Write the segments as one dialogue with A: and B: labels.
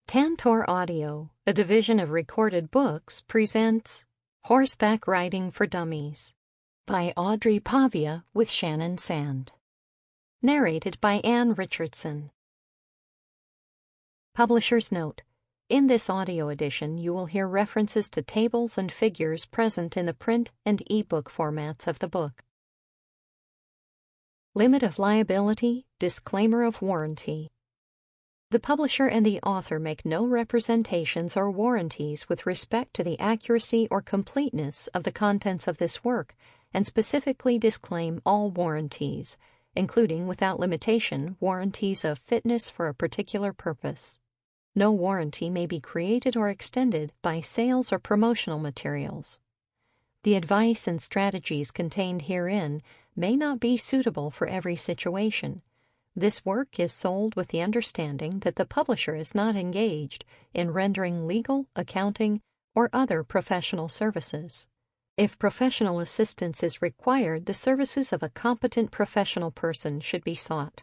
A: Tantor Audio, a division of Recorded Books, presents Horseback Riding for Dummies by Audrey Pavia with Shannon Sand. Narrated by Anne Richardson. Publisher's note: in this audio edition, you will hear references to tables and figures present in the print and ebook formats of the book. Limit of liability, disclaimer of warranty. The publisher and the author make no representations or warranties with respect to the accuracy or completeness of the contents of this work, and specifically disclaim all warranties, including, without limitation, warranties of fitness for a particular purpose. No warranty may be created or extended by sales or promotional materials. The advice and strategies contained herein may not be suitable for every situation. This work is sold with the understanding that the publisher is not engaged in rendering legal, accounting, or other professional services. If professional assistance is required, the services of a competent professional person should be sought.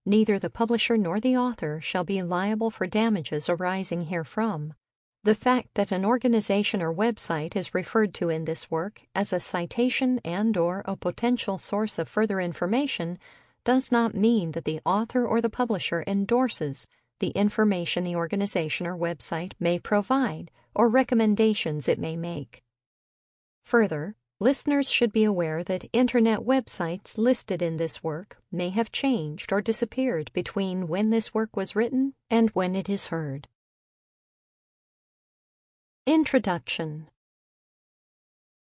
A: Neither the publisher nor the author shall be liable for damages arising herefrom. The fact that an organization or website is referred to in this work as a citation and/or a potential source of further information does not mean that the author or the publisher endorses the information the organization or website may provide or recommendations it may make. Further, listeners should be aware that Internet websites listed in this work may have changed or disappeared between when this work was written and when it is heard. Introduction.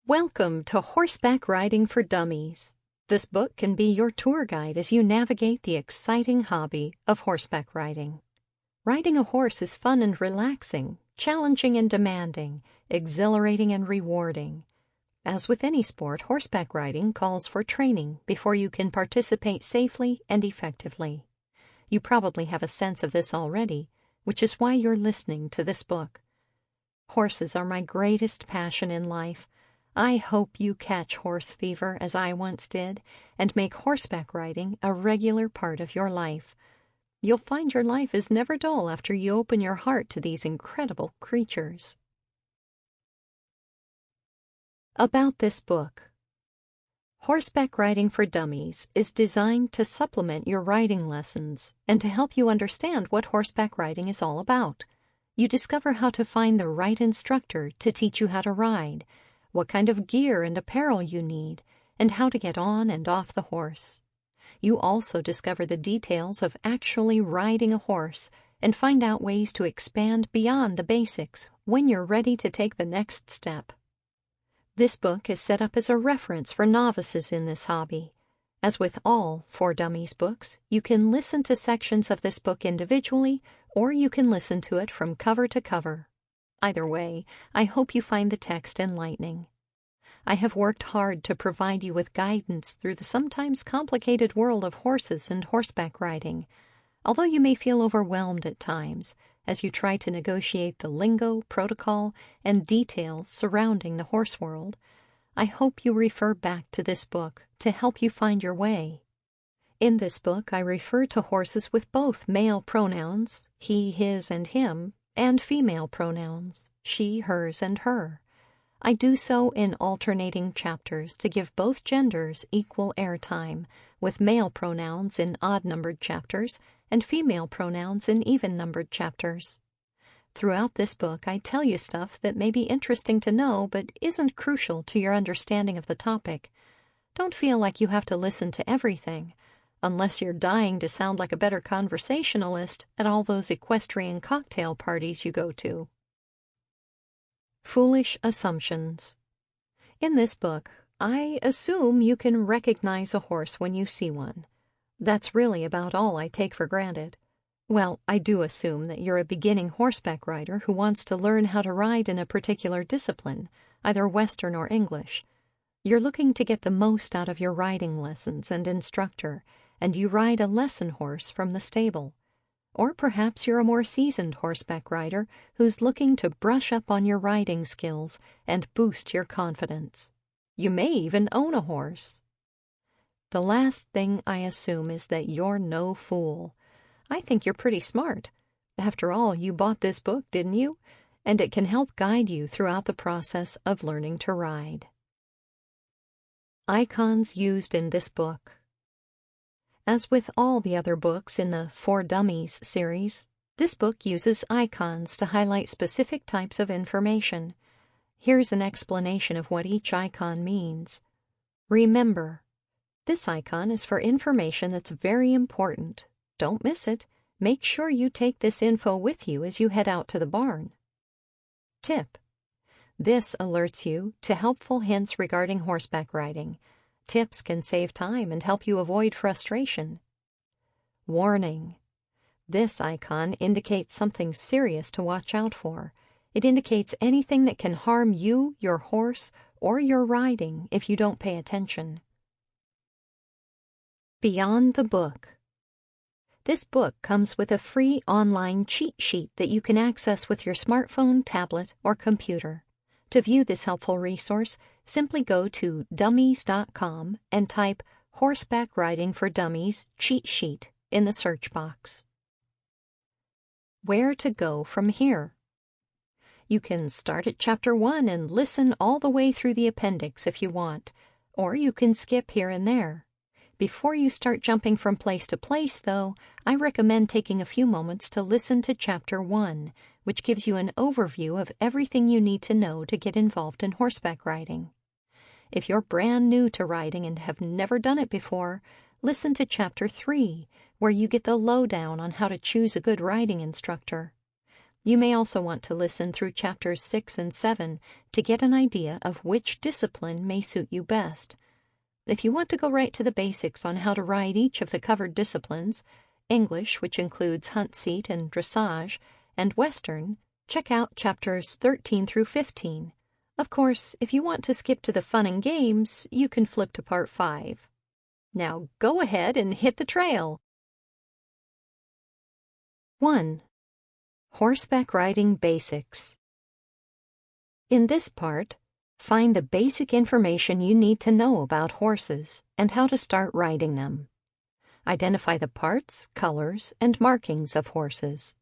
A: Welcome to Horseback Riding for Dummies. This book can be your tour guide as you navigate the exciting hobby of horseback riding. Riding a horse is fun and relaxing, challenging and demanding, exhilarating and rewarding. As with any sport, horseback riding calls for training before you can participate safely and effectively. You probably have a sense of this already, which is why you're listening to this book. Horses are my greatest passion in life. I hope you catch horse fever as I once did, and make horseback riding a regular part of your life. You'll find your life is never dull after you open your heart to these incredible creatures. About this book. Horseback Riding for Dummies is designed to supplement your riding lessons and to help you understand what horseback riding is all about. You discover how to find the right instructor to teach you how to ride, what kind of gear and apparel you need, and how to get on and off the horse. You also discover the details of actually riding a horse and find out ways to expand beyond the basics when you're ready to take the next step. This book is set up as a reference for novices in this hobby. As with all For Dummies books, you can listen to sections of this book individually, or you can listen to it from cover to cover. Either way, I hope you find the text enlightening. I have worked hard to provide you with guidance through the sometimes complicated world of horses and horseback riding. Although you may feel overwhelmed at times as you try to negotiate the lingo, protocol, and details surrounding the horse world, I hope you refer back to this book to help you find your way. In this book, I refer to horses with both male pronouns, he, his, and him, and female pronouns, she, hers, and her. I do so in alternating chapters to give both genders equal airtime, with male pronouns in odd-numbered chapters and female pronouns in even-numbered chapters. Throughout this book, I tell you stuff that may be interesting to know but isn't crucial to your understanding of the topic. Don't feel like you have to listen to everything, unless you're dying to sound like a better conversationalist at all those equestrian cocktail parties you go to. Foolish Assumptions. In this book, I assume you can recognize a horse when you see one. That's really about all I take for granted. Well, I do assume that you're a beginning horseback rider who wants to learn how to ride in a particular discipline, either Western or English. You're looking to get the most out of your riding lessons and instructor, and you ride a lesson horse from the stable. Or perhaps you're a more seasoned horseback rider who's looking to brush up on your riding skills and boost your confidence. You may even own a horse. The last thing I assume is that you're no fool. I think you're pretty smart. After all, you bought this book, didn't you? And it can help guide you throughout the process of learning to ride. Icons used in this book. As with all the other books in the For Dummies series, this book uses icons to highlight specific types of information. Here's an explanation of what each icon means. Remember, this icon is for information that's very important. Don't miss it. Make sure you take this info with you as you head out to the barn. Tip: this alerts you to helpful hints regarding horseback riding. Tips can save time and help you avoid frustration. Warning: this icon indicates something serious to watch out for. It indicates anything that can harm you, your horse, or your riding if you don't pay attention. Beyond the book. This book comes with a free online cheat sheet that you can access with your smartphone, tablet, or computer. To view this helpful resource, simply go to dummies.com and type Horseback Riding for Dummies cheat sheet in the search box. Where to go from here? You can start at Chapter 1 and listen all the way through the appendix if you want, or you can skip here and there. Before you start jumping from place to place, though, I recommend taking a few moments to listen to Chapter 1, which gives you an overview of everything you need to know to get involved in horseback riding. If you're brand new to riding and have never done it before, listen to Chapter 3, where you get the lowdown on how to choose a good riding instructor. You may also want to listen through Chapters 6 and 7 to get an idea of which discipline may suit you best. If you want to go right to the basics on how to ride each of the covered disciplines, English, which includes hunt seat and dressage, and Western, check out Chapters 13 through 15. Of course, if you want to skip to the fun and games, you can flip to Part 5. Now go ahead and hit the trail. 1. Horseback Riding Basics. In this part, find the basic information you need to know about horses and how to start riding them. Identify the parts, colors, and markings of horses.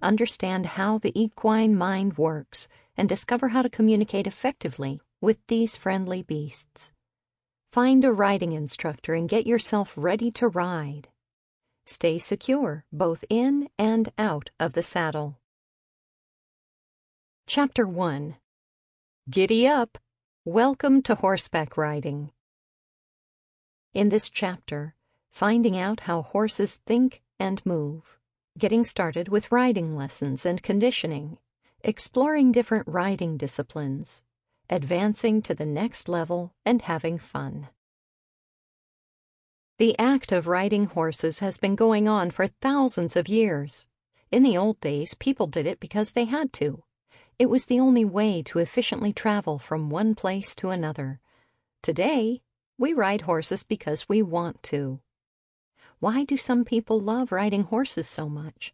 A: Understand how the equine mind works and discover how to communicate effectively with these friendly beasts. Find a riding instructor and get yourself ready to ride. Stay secure, both in and out of the saddle. Chapter 1. Giddy up! Welcome to horseback riding. In this chapter, finding out how horses think and move, getting started with riding lessons and conditioning, exploring different riding disciplines, advancing to the next level, and having fun. The act of riding horses has been going on for thousands of years. In the old days, people did it because they had to. It was the only way to efficiently travel from one place to another. Today, we ride horses because we want to. Why do some people love riding horses so much?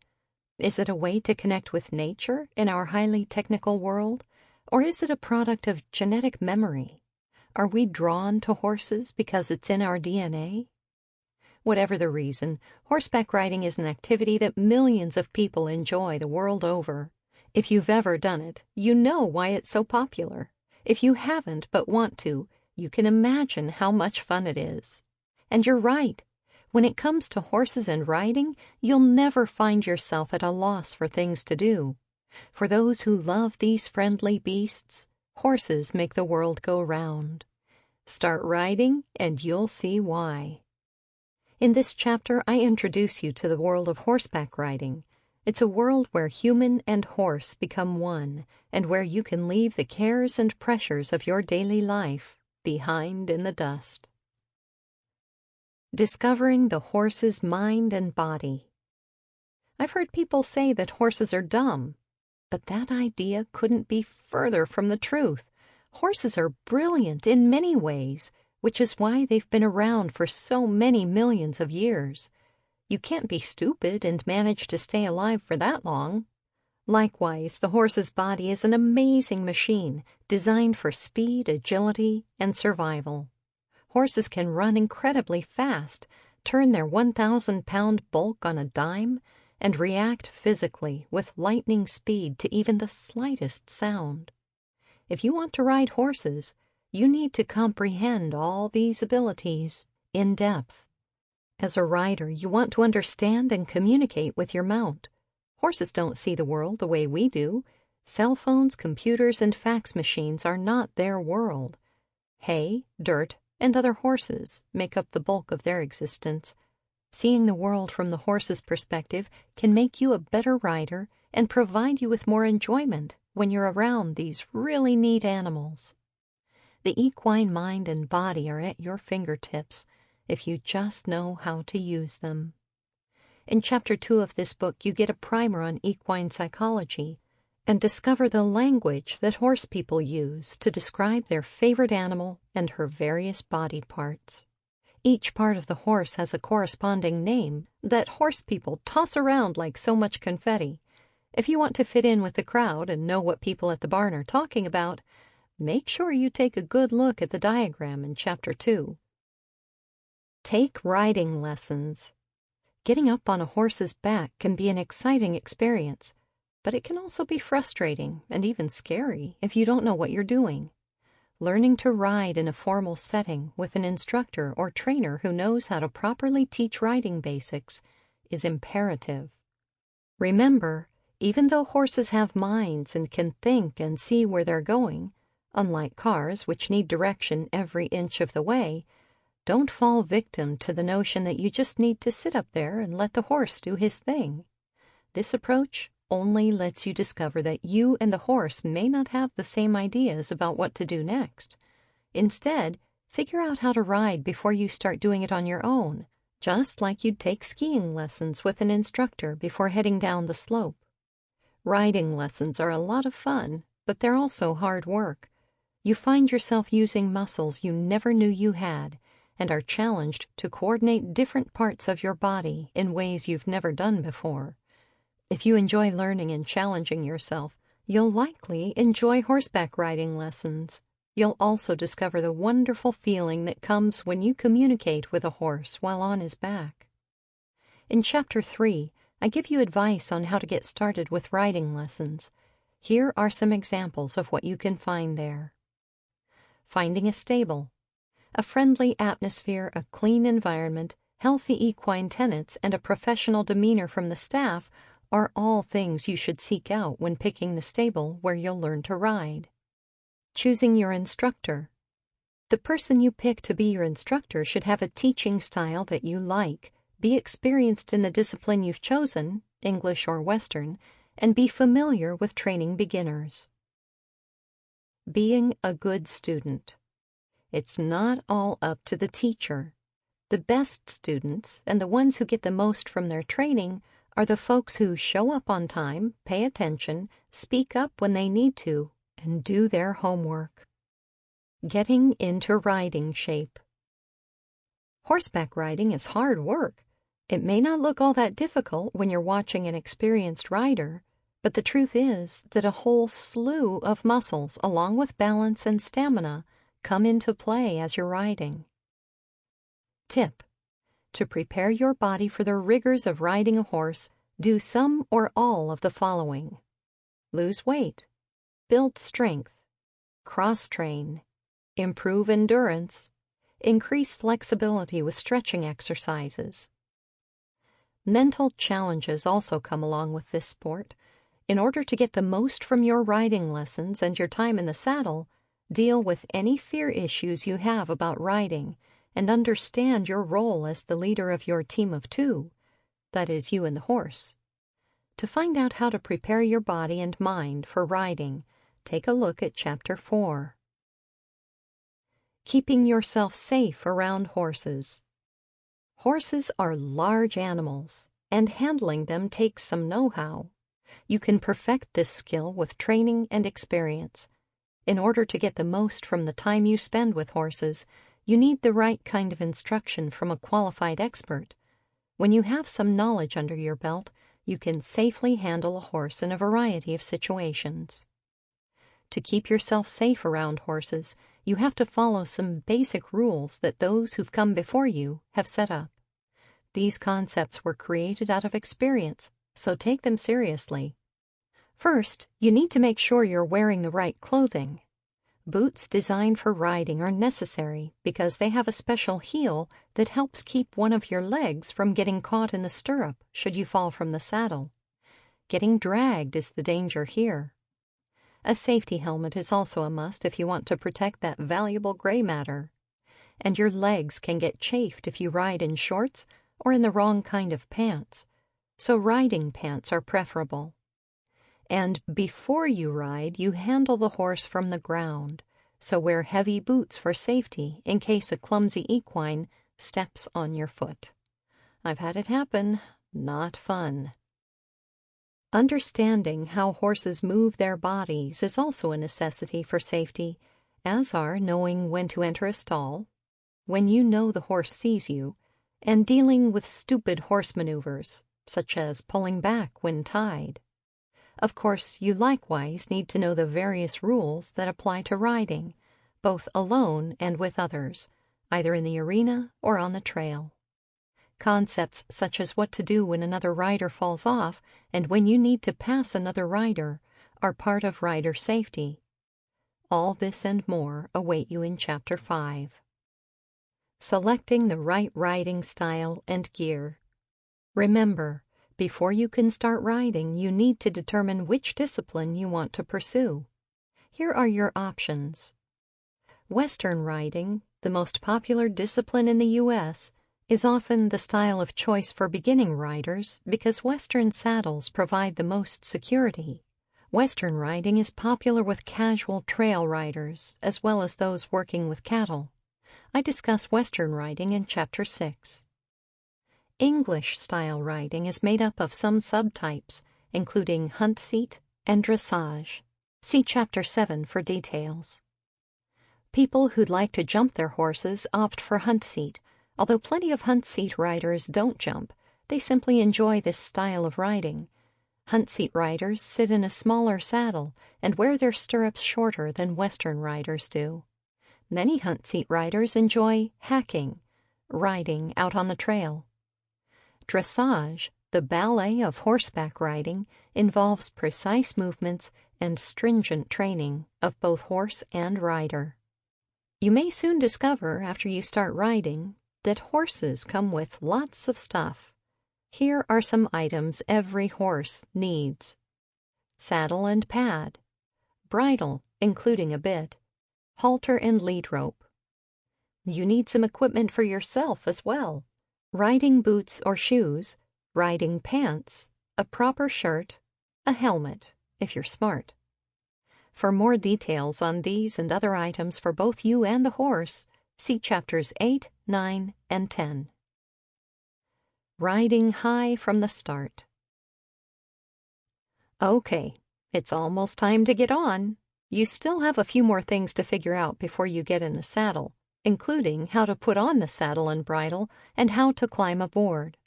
A: Is it a way to connect with nature in our highly technical world? Or is it a product of genetic memory? Are we drawn to horses because it's in our DNA? Whatever the reason, horseback riding is an activity that millions of people enjoy the world over. If you've ever done it, you know why it's so popular. If you haven't but want to, you can imagine how much fun it is. And you're right. When it comes to horses and riding, you'll never find yourself at a loss for things to do. For those who love these friendly beasts, horses make the world go round. Start riding and you'll see why. In this chapter, I introduce you to the world of horseback riding. It's a world where human and horse become one, and where you can leave the cares and pressures of your daily life behind in the dust. Discovering the horse's mind and body. I've heard people say that horses are dumb, but that idea couldn't be further from the truth. Horses are brilliant in many ways, which is why they've been around for so many millions of years. You can't be stupid and manage to stay alive for that long. Likewise, the horse's body is an amazing machine designed for speed, agility, and survival. Horses can run incredibly fast, turn their 1,000-pound bulk on a dime, and react physically with lightning speed to even the slightest sound. If you want to ride horses, you need to comprehend all these abilities in depth. As a rider, you want to understand and communicate with your mount. Horses don't see the world the way we do. Cell phones, computers, and fax machines are not their world. Hay, dirt, and other horses make up the bulk of their existence. Seeing the world from the horse's perspective can make you a better rider and provide you with more enjoyment when you're around these really neat animals. The equine mind and body are at your fingertips if you just know how to use them. In Chapter 2 of this book, you get a primer on equine psychology and discover the language that horse people use to describe their favorite animal and her various body parts. Each part of the horse has a corresponding name that horse people toss around like so much confetti. If you want to fit in with the crowd and know what people at the barn are talking about, make sure you take a good look at the diagram in Chapter 2. Take riding lessons. Getting up on a horse's back can be an exciting experience, but it can also be frustrating and even scary if you don't know what you're doing. Learning to ride in a formal setting with an instructor or trainer who knows how to properly teach riding basics is imperative. Remember, even though horses have minds and can think and see where they're going, unlike cars which need direction every inch of the way, don't fall victim to the notion that you just need to sit up there and let the horse do his thing. This approach only lets you discover that you and the horse may not have the same ideas about what to do next. Instead, figure out how to ride before you start doing it on your own, just like you'd take skiing lessons with an instructor before heading down the slope. Riding lessons are a lot of fun, but they're also hard work. You find yourself using muscles you never knew you had, and are challenged to coordinate different parts of your body in ways you've never done before. If you enjoy learning and challenging yourself, you'll likely enjoy horseback riding lessons. You'll also discover the wonderful feeling that comes when you communicate with a horse while on his back. In Chapter 3, I give you advice on how to get started with riding lessons. Here are some examples of what you can find there. Finding a stable. A friendly atmosphere, a clean environment, healthy equine tenets, and a professional demeanor from the staff are all things you should seek out when picking the stable where you'll learn to ride. Choosing your instructor. The person you pick to be your instructor should have a teaching style that you like, be experienced in the discipline you've chosen, English or Western, and be familiar with training beginners. Being a good student. It's not all up to the teacher. The best students, and the ones who get the most from their training, are the folks who show up on time, pay attention, speak up when they need to, and do their homework. Getting into riding shape. Horseback riding is hard work. It may not look all that difficult when you're watching an experienced rider, but the truth is that a whole slew of muscles, along with balance and stamina, come into play as you're riding. Tip: to prepare your body for the rigors of riding a horse, do some or all of the following: lose weight, build strength, cross-train, improve endurance, increase flexibility with stretching exercises. Mental challenges also come along with this sport. In order to get the most from your riding lessons and your time in the saddle, deal with any fear issues you have about riding, and understand your role as the leader of your team of two, that is, you and the horse. To find out how to prepare your body and mind for riding, take a look at Chapter 4. Keeping yourself safe around horses. Horses are large animals, and handling them takes some know-how. You can perfect this skill with training and experience. In order to get the most from the time you spend with horses, you need the right kind of instruction from a qualified expert. When you have some knowledge under your belt, you can safely handle a horse in a variety of situations. To keep yourself safe around horses, you have to follow some basic rules that those who've come before you have set up. These concepts were created out of experience, so take them seriously. First, you need to make sure you're wearing the right clothing. Boots designed for riding are necessary because they have a special heel that helps keep one of your legs from getting caught in the stirrup should you fall from the saddle. Getting dragged is the danger here. A safety helmet is also a must if you want to protect that valuable gray matter. And your legs can get chafed if you ride in shorts or in the wrong kind of pants, so riding pants are preferable. And before you ride, you handle the horse from the ground, so wear heavy boots for safety in case a clumsy equine steps on your foot. I've had it happen. Not fun. Understanding how horses move their bodies is also a necessity for safety, as are knowing when to enter a stall, when you know the horse sees you, and dealing with stupid horse maneuvers, such as pulling back when tied. Of course, you likewise need to know the various rules that apply to riding, both alone and with others, either in the arena or on the trail. Concepts such as what to do when another rider falls off and when you need to pass another rider are part of rider safety. All this and more await you in Chapter 5. Selecting the right riding style and gear. Remember, before you can start riding, you need to determine which discipline you want to pursue. Here are your options. Western riding, the most popular discipline in the U.S., is often the style of choice for beginning riders because Western saddles provide the most security. Western riding is popular with casual trail riders as well as those working with cattle. I discuss Western riding in Chapter 6. English-style riding is made up of some subtypes, including hunt seat and dressage. See Chapter 7 for details. People who'd like to jump their horses opt for hunt seat, although plenty of hunt seat riders don't jump. They simply enjoy this style of riding. Hunt seat riders sit in a smaller saddle and wear their stirrups shorter than Western riders do. Many hunt seat riders enjoy hacking, riding out on the trail. Dressage, the ballet of horseback riding, involves precise movements and stringent training of both horse and rider. You may soon discover, after you start riding, that horses come with lots of stuff. Here are some items every horse needs. Saddle and pad, bridle, including a bit, halter and lead rope. You need some equipment for yourself as well. Riding boots or shoes, riding pants, a proper shirt, a helmet, if you're smart. For more details on these and other items for both you and the horse, see Chapters 8, 9, and 10. Riding high from the start. Okay, it's almost time to get on. You still have a few more things to figure out before you get in the saddle, including how to put on the saddle and bridle and how to climb aboard.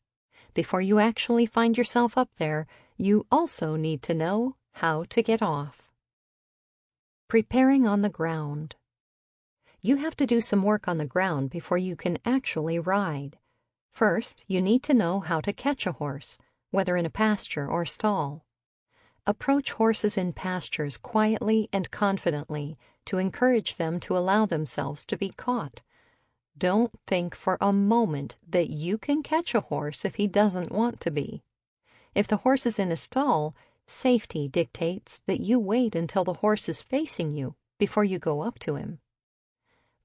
A: Before you actually find yourself up there, you also need to know how to get off. Preparing on the ground. You have to do some work on the ground before you can actually ride. First, you need to know how to catch a horse, whether in a pasture or stall. Approach horses in pastures quietly and confidently to encourage them to allow themselves to be caught. Don't think for a moment that you can catch a horse if he doesn't want to be. If the horse is in a stall, safety dictates that you wait until the horse is facing you before you go up to him.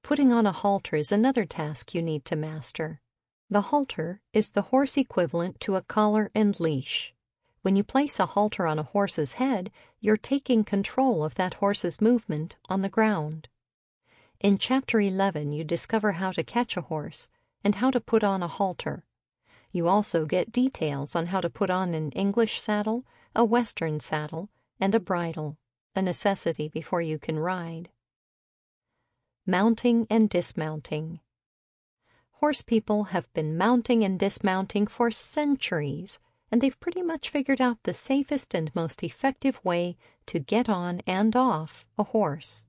A: Putting on a halter is another task you need to master. The halter is the horse equivalent to a collar and leash. When you place a halter on a horse's head, you're taking control of that horse's movement on the ground. In Chapter 11, you discover how to catch a horse and how to put on a halter. You also get details on how to put on an English saddle, a Western saddle, and a bridle, a necessity before you can ride. Mounting and dismounting. Horse people have been mounting and dismounting for centuries, and they've pretty much figured out the safest and most effective way to get on and off a horse.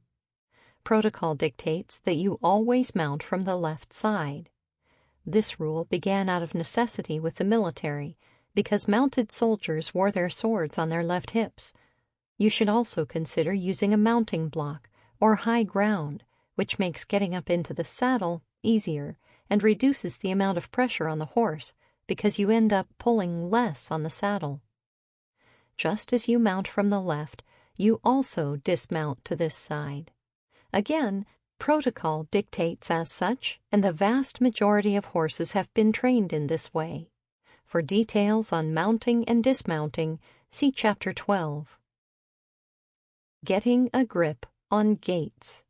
A: Protocol dictates that you always mount from the left side. This rule began out of necessity with the military, because mounted soldiers wore their swords on their left hips. You should also consider using a mounting block or high ground, which makes getting up into the saddle easier and reduces the amount of pressure on the horse because you end up pulling less on the saddle. Just as you mount from the left, you also dismount to this side. Again, protocol dictates as such, and the vast majority of horses have been trained in this way. For details on mounting and dismounting, see Chapter 12. Getting a grip on gaits.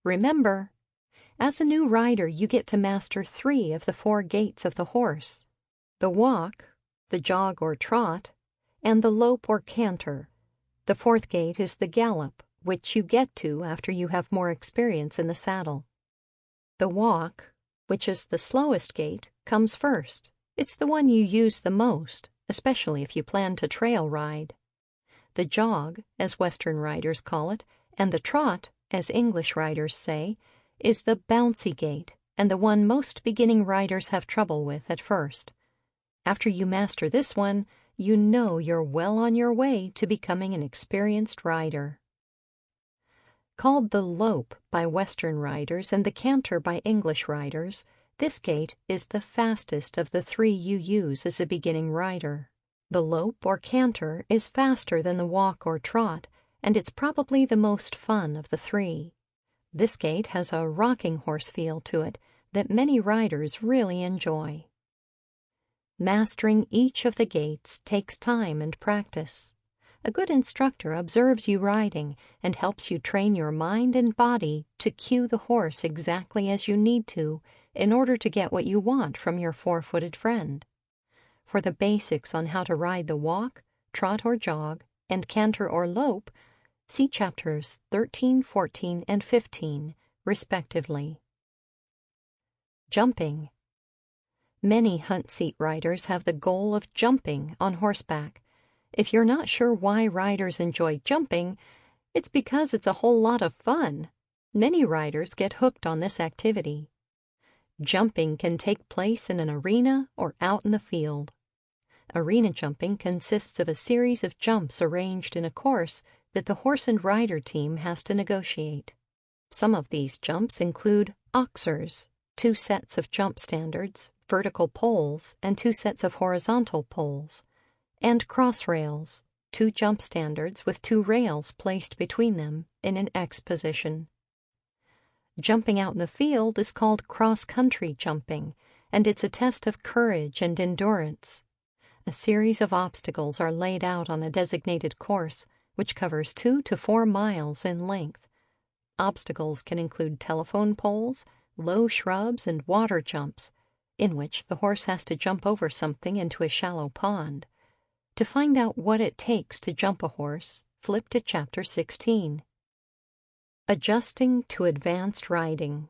A: Remember, as a new rider, you get to master 3 of the 4 gaits of the horse: the walk, the jog or trot, and the lope or canter. The 4th gait is the gallop, which you get to after you have more experience in the saddle. The walk, which is the slowest gait, comes first. It's the one you use the most, especially if you plan to trail ride. The jog, as Western riders call it, and the trot, as English riders say, is the bouncy gait, and the one most beginning riders have trouble with at first. After you master this one, you know you're well on your way to becoming an experienced rider. Called the lope by Western riders and the canter by English riders, this gait is the fastest of the 3 you use as a beginning rider. The lope or canter is faster than the walk or trot, and it's probably the most fun of the 3. This gait has a rocking horse feel to it that many riders really enjoy. Mastering each of the gaits takes time and practice. A good instructor observes you riding and helps you train your mind and body to cue the horse exactly as you need to in order to get what you want from your 4-footed friend. For the basics on how to ride the walk, trot or jog, and canter or lope, see Chapters 13, 14, and 15, respectively. Jumping. Many hunt seat riders have the goal of jumping on horseback. If you're not sure why riders enjoy jumping, it's because it's a whole lot of fun. Many riders get hooked on this activity. Jumping can take place in an arena or out in the field. Arena jumping consists of a series of jumps arranged in a course that the horse and rider team has to negotiate. Some of these jumps include oxers, 2 sets of jump standards, vertical poles, and 2 sets of horizontal poles, and cross rails, 2 jump standards with 2 rails placed between them in an X position. Jumping out in the field is called cross-country jumping, and it's a test of courage and endurance. A series of obstacles are laid out on a designated course, which covers 2 to 4 miles in length. Obstacles can include telephone poles, low shrubs, and water jumps, in which the horse has to jump over something into a shallow pond. To find out what it takes to jump a horse, flip to Chapter 16. Adjusting to advanced riding.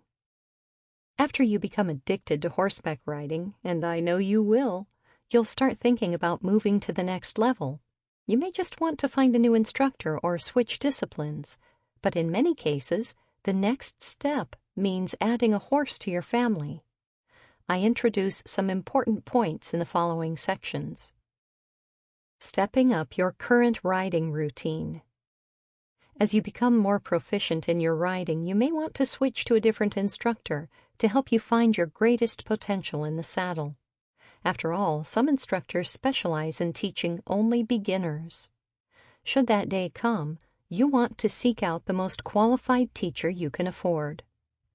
A: After you become addicted to horseback riding, and I know you will, you'll start thinking about moving to the next level. You may just want to find a new instructor or switch disciplines, but in many cases, the next step means adding a horse to your family. I introduce some important points in the following sections. Stepping up your current riding routine. As you become more proficient in your riding, you may want to switch to a different instructor to help you find your greatest potential in the saddle. After all, some instructors specialize in teaching only beginners. Should that day come, you want to seek out the most qualified teacher you can afford.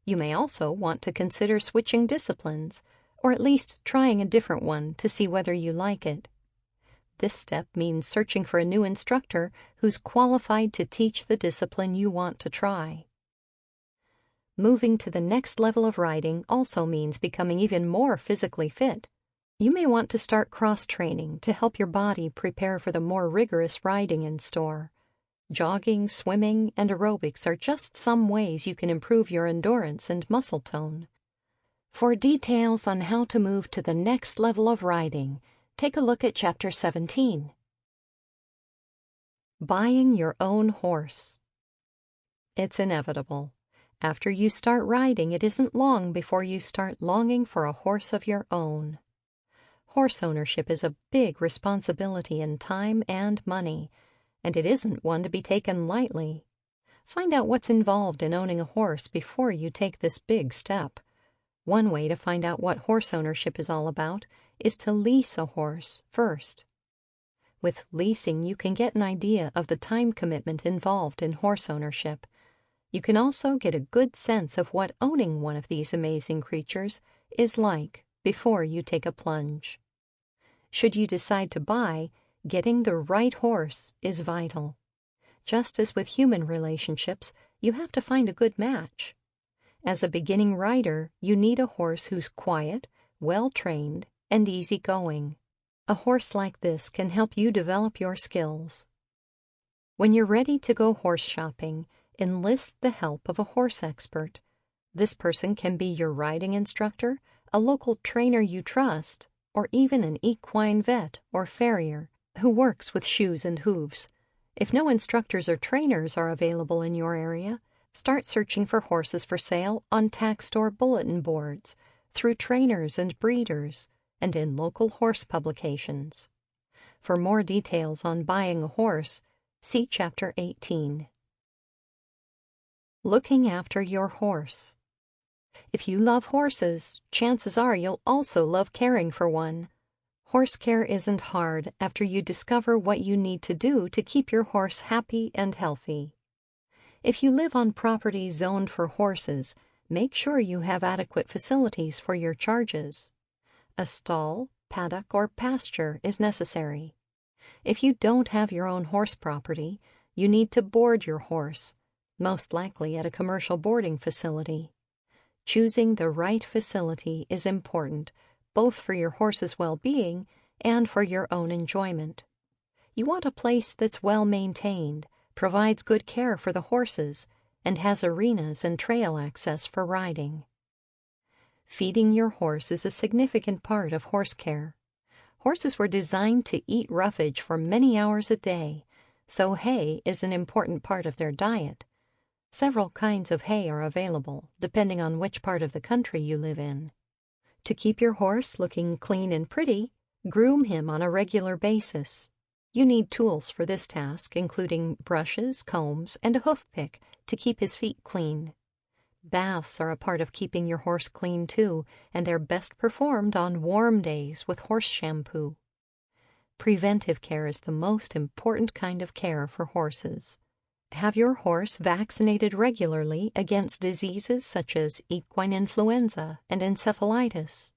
A: You may also want to consider switching disciplines, or at least trying a different one to see whether you like it. This step means searching for a new instructor who's qualified to teach the discipline you want to try. Moving to the next level of riding also means becoming even more physically fit. You may want to start cross-training to help your body prepare for the more rigorous riding in store. Jogging, swimming, and aerobics are just some ways you can improve your endurance and muscle tone. For details on how to move to the next level of riding, take a look at Chapter 17. Buying your own horse. It's inevitable. After you start riding, it isn't long before you start longing for a horse of your own. Horse ownership is a big responsibility in time and money, and it isn't one to be taken lightly. Find out what's involved in owning a horse before you take this big step. One way to find out what horse ownership is all about is to lease a horse first. With leasing, you can get an idea of the time commitment involved in horse ownership. You can also get a good sense of what owning one of these amazing creatures is like before you take a plunge. Should you decide to buy, getting the right horse is vital. Just as with human relationships, you have to find a good match. As a beginning rider, you need a horse who's quiet, well-trained, and easygoing. A horse like this can help you develop your skills. When you're ready to go horse shopping, enlist the help of a horse expert. This person can be your riding instructor, a local trainer you trust, or even an equine vet or farrier who works with shoes and hooves. If no instructors or trainers are available in your area, start searching for horses for sale on tack store bulletin boards, through trainers and breeders, and in local horse publications. For more details on buying a horse, see Chapter 18. Looking after your horse. If you love horses, chances are you'll also love caring for one. Horse care isn't hard after you discover what you need to do to keep your horse happy and healthy. If you live on property zoned for horses, make sure you have adequate facilities for your charges. A stall, paddock, or pasture is necessary. If you don't have your own horse property, you need to board your horse, most likely at a commercial boarding facility. Choosing the right facility is important, both for your horse's well-being and for your own enjoyment. You want a place that's well-maintained, provides good care for the horses, and has arenas and trail access for riding. Feeding your horse is a significant part of horse care. Horses were designed to eat roughage for many hours a day, so hay is an important part of their diet. Several kinds of hay are available, depending on which part of the country you live in. To keep your horse looking clean and pretty, groom him on a regular basis. You need tools for this task, including brushes, combs, and a hoof pick to keep his feet clean. Baths are a part of keeping your horse clean too, and they're best performed on warm days with horse shampoo. Preventive care is the most important kind of care for horses. Have your horse vaccinated regularly against diseases such as equine influenza and encephalitis.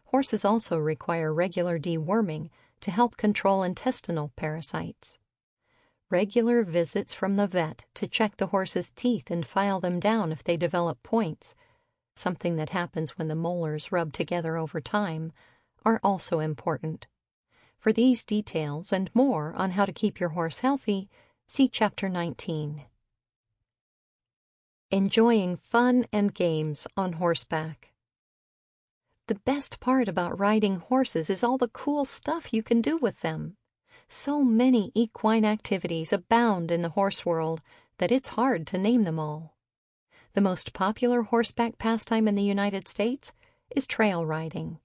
A: Horses also require regular deworming to help control intestinal parasites. Regular visits from the vet to check the horse's teeth and file them down if they develop points, something that happens when the molars rub together over time, are also important. For these details and more on how to keep your horse healthy, see Chapter 19. Enjoying fun and games on horseback. The best part about riding horses is all the cool stuff you can do with them. So many equine activities abound in the horse world that it's hard to name them all. The most popular horseback pastime in the United States is trail riding.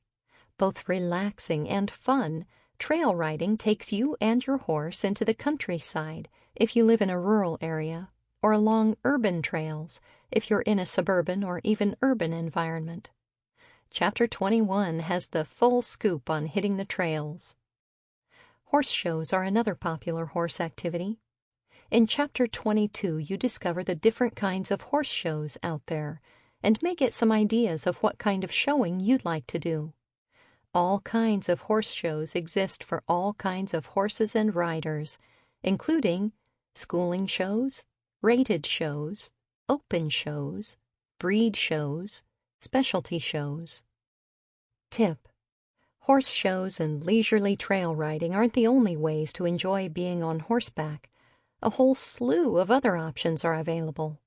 A: Both relaxing and fun, trail riding takes you and your horse into the countryside if you live in a rural area, or along urban trails if you're in a suburban or even urban environment. Chapter 21 has the full scoop on hitting the trails. Horse shows are another popular horse activity. In Chapter 22, you discover the different kinds of horse shows out there and may get some ideas of what kind of showing you'd like to do. All kinds of horse shows exist for all kinds of horses and riders, including schooling shows, rated shows, open shows, breed shows, specialty shows. Tip: horse shows and leisurely trail riding aren't the only ways to enjoy being on horseback. A whole slew of other options are available.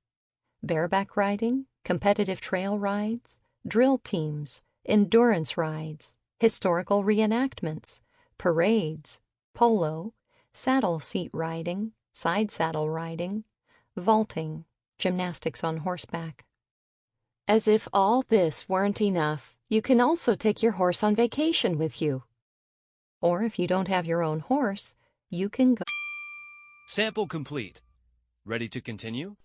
A: Bareback riding, competitive trail rides, drill teams, endurance rides, historical reenactments, parades, polo, saddle seat riding, side saddle riding, vaulting, gymnastics on horseback. As if all this weren't enough, you can also take your horse on vacation with you. Or if you don't have your own horse, you can go.
B: Sample complete. Ready to continue?